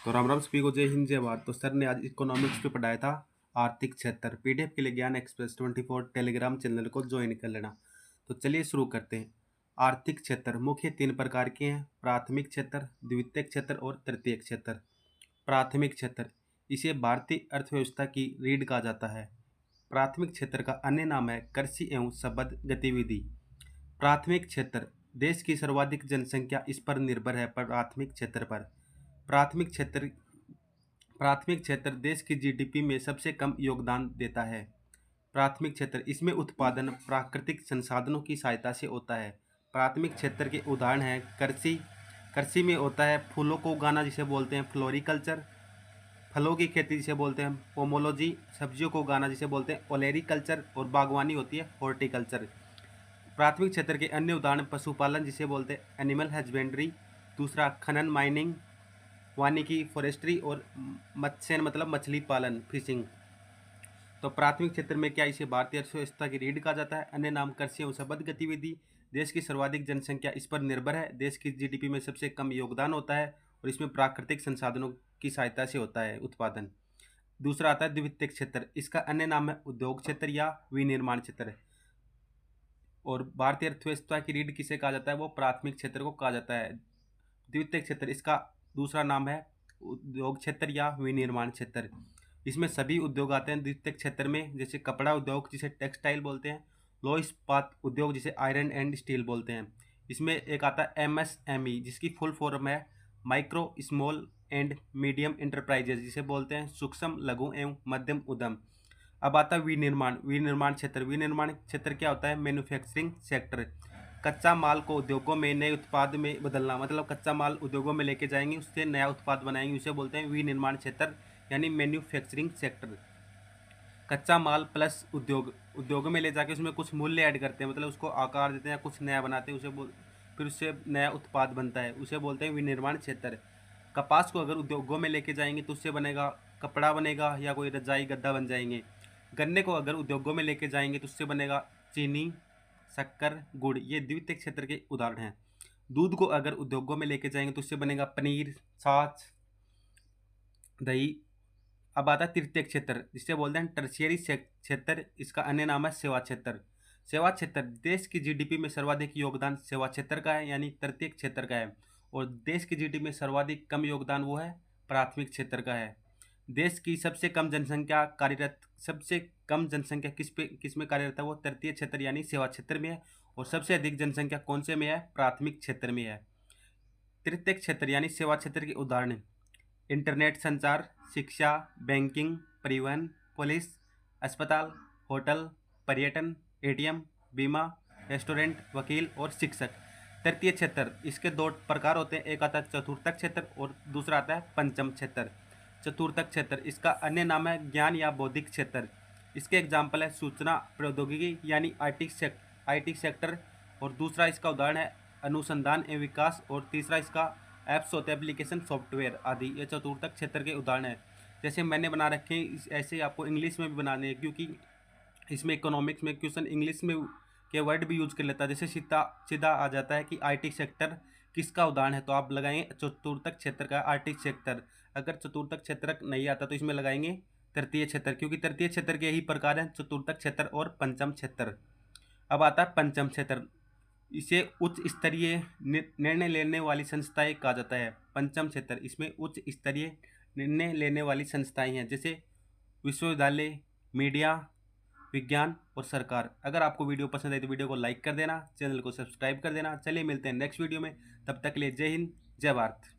तो राम राम सभी को, जय हिंद जय भारत। तो सर ने आज इकोनॉमिक्स पे पढ़ाया था आर्थिक क्षेत्र। पीडीएफ के लिए ज्ञान एक्सप्रेस 24 टेलीग्राम चैनल को ज्वाइन कर लेना। तो चलिए शुरू करते हैं। आर्थिक क्षेत्र मुख्य 3 प्रकार के हैं: प्राथमिक क्षेत्र, द्वितीयक क्षेत्र और तृतीयक क्षेत्र। प्राथमिक क्षेत्र, इसे भारतीय अर्थव्यवस्था की रीढ़ कहा जाता है। प्राथमिक क्षेत्र का अन्य नाम है कृषि एवं संबद्ध गतिविधि। प्राथमिक क्षेत्र, देश की सर्वाधिक जनसंख्या इस पर निर्भर है। प्राथमिक क्षेत्र पर प्राथमिक क्षेत्र देश की जीडीपी में सबसे कम योगदान देता है। प्राथमिक क्षेत्र, इसमें उत्पादन प्राकृतिक संसाधनों की सहायता से होता है। प्राथमिक क्षेत्र के उदाहरण हैं कृषि। कृषि में होता है फूलों को उगाना जिसे बोलते हैं फ्लोरिकल्चर, फलों की खेती जिसे बोलते हैं पोमोलॉजी, सब्जियों को उगाना जिसे बोलते हैं ओलेरिकल्चर, और बागवानी होती है हॉर्टिकल्चर। प्राथमिक क्षेत्र के अन्य उदाहरण पशुपालन जिसे बोलते हैं एनिमल हस्बेंड्री, दूसरा खनन माइनिंग, वानिकी फॉरेस्ट्री, और मत्स्य मतलब मछली पालन फिशिंग। तो प्राथमिक क्षेत्र में क्या इसे भारतीय अर्थव्यवस्था की रीढ़ कहा जाता है। अन्य नाम कृषि एवं संबद्ध गतिविधि, देश की सर्वाधिक जनसंख्या इस पर निर्भर है। देश की जीडीपी में सबसे कम योगदान होता है और इसमें प्राकृतिक संसाधनों की सहायता से होता है उत्पादन। दूसरा आता है द्वितीयक क्षेत्र, इसका अन्य नाम है उद्योग क्षेत्र या विनिर्माण क्षेत्र। और भारतीय अर्थव्यवस्था की रीढ़ किसे कहा जाता है, वो प्राथमिक क्षेत्र को कहा जाता है। द्वितीयक क्षेत्र, इसका दूसरा नाम है उद्योग क्षेत्र या विनिर्माण क्षेत्र। इसमें सभी उद्योग आते हैं द्वितीयक क्षेत्र में, जैसे कपड़ा उद्योग जिसे टेक्सटाइल बोलते हैं, लौह इस्पात उद्योग जिसे आयरन एंड स्टील बोलते हैं। इसमें एक आता है एमएसएमई जिसकी फुल फॉर्म है micro small and medium enterprises जिसे बोलते हैं सूक्ष्म लघु एवं मध्यम उद्यम। अब आता है विनिर्माण क्षेत्र। विनिर्माण क्षेत्र क्या होता है, मैन्युफैक्चरिंग सेक्टर। कच्चा माल को उद्योगों में नए उत्पाद में बदलना, मतलब कच्चा माल उद्योगों में लेके जाएंगे, उससे नया उत्पाद बनाएंगे, उसे बोलते हैं विनिर्माण क्षेत्र यानी मैन्युफैक्चरिंग सेक्टर। कच्चा माल प्लस उद्योगों में ले जाके उसमें कुछ मूल्य ऐड करते हैं, मतलब उसको आकार देते हैं, कुछ नया बनाते हैं, फिर उससे नया उत्पाद बनता है, उसे बोलते हैं विनिर्माण क्षेत्र। कपास को अगर उद्योगों में लेके जाएंगे तो उससे बनेगा कपड़ा बनेगा या कोई रजाई गद्दा बन जाएंगे। गन्ने को अगर उद्योगों में लेके जाएंगे तो उससे बनेगा चीनी, शक्कर, गुड़। ये द्वितीयक क्षेत्र के उदाहरण हैं। दूध को अगर उद्योगों में लेके जाएंगे तो उससे बनेगा पनीर, छाछ, दही। अब आता है तृतीयक क्षेत्र जिसे बोलते हैं टर्शियरी क्षेत्र, इसका अन्य नाम है सेवा क्षेत्र। सेवा क्षेत्र, देश की जीडीपी में सर्वाधिक योगदान सेवा क्षेत्र का है यानी तृतीयक क्षेत्र का है। और देश की जीडीपी में सर्वाधिक कम योगदान वो है प्राथमिक क्षेत्र का है। देश की सबसे कम जनसंख्या किस में कार्यरत है, वो तृतीय क्षेत्र यानी सेवा क्षेत्र में है। और सबसे अधिक जनसंख्या कौन से में है, प्राथमिक क्षेत्र में है। तृतीयक क्षेत्र यानी सेवा क्षेत्र के उदाहरण इंटरनेट संचार, शिक्षा, बैंकिंग, परिवहन, पुलिस, अस्पताल, होटल, पर्यटन, एटीएम, बीमा, रेस्टोरेंट, वकील और शिक्षक। तृतीय क्षेत्र, इसके 2 प्रकार होते हैं, एक आता है चतुर्थक क्षेत्र और दूसरा आता है पंचम क्षेत्र। चतुर्थक क्षेत्र, इसका अन्य नाम है ज्ञान या बौद्धिक क्षेत्र। इसके एग्जाम्पल है सूचना प्रौद्योगिकी यानी आईटी सेक्टर, और दूसरा इसका उदाहरण है अनुसंधान एवं विकास, और तीसरा इसका ऐप्स होते हैं एप्लीकेशन सॉफ्टवेयर आदि। ये चतुर्थक क्षेत्र के उदाहरण है। जैसे मैंने बना रखे हैं ऐसे ही आपको इंग्लिश में भी बनाने हैं, क्योंकि इसमें इकोनॉमिक्स में क्वेश्चन इंग्लिश में के वर्ड भी यूज कर लेता है। जैसे सीधा आ जाता है कि आईटी सेक्टर किसका उदाहरण है, तो आप लगाएंगे चतुर्थक क्षेत्र का आईटी सेक्टर। अगर चतुर्थक क्षेत्र नहीं आता तो इसमें लगाएंगे तृतीय क्षेत्र, क्योंकि तृतीय क्षेत्र के यही प्रकार हैं चतुर्थक क्षेत्र और पंचम क्षेत्र। अब आता है पंचम क्षेत्र, इसे उच्च स्तरीय निर्णय लेने वाली संस्थाएं कहा जाता है। पंचम क्षेत्र, इसमें उच्च स्तरीय निर्णय लेने वाली संस्थाएं हैं, जैसे विश्वविद्यालय, मीडिया, विज्ञान और सरकार। अगर आपको वीडियो पसंद आई तो वीडियो को लाइक कर देना, चैनल को सब्सक्राइब कर देना। चलिए मिलते हैं नेक्स्ट वीडियो में, तब तक के लिए जय हिंद जय भारत।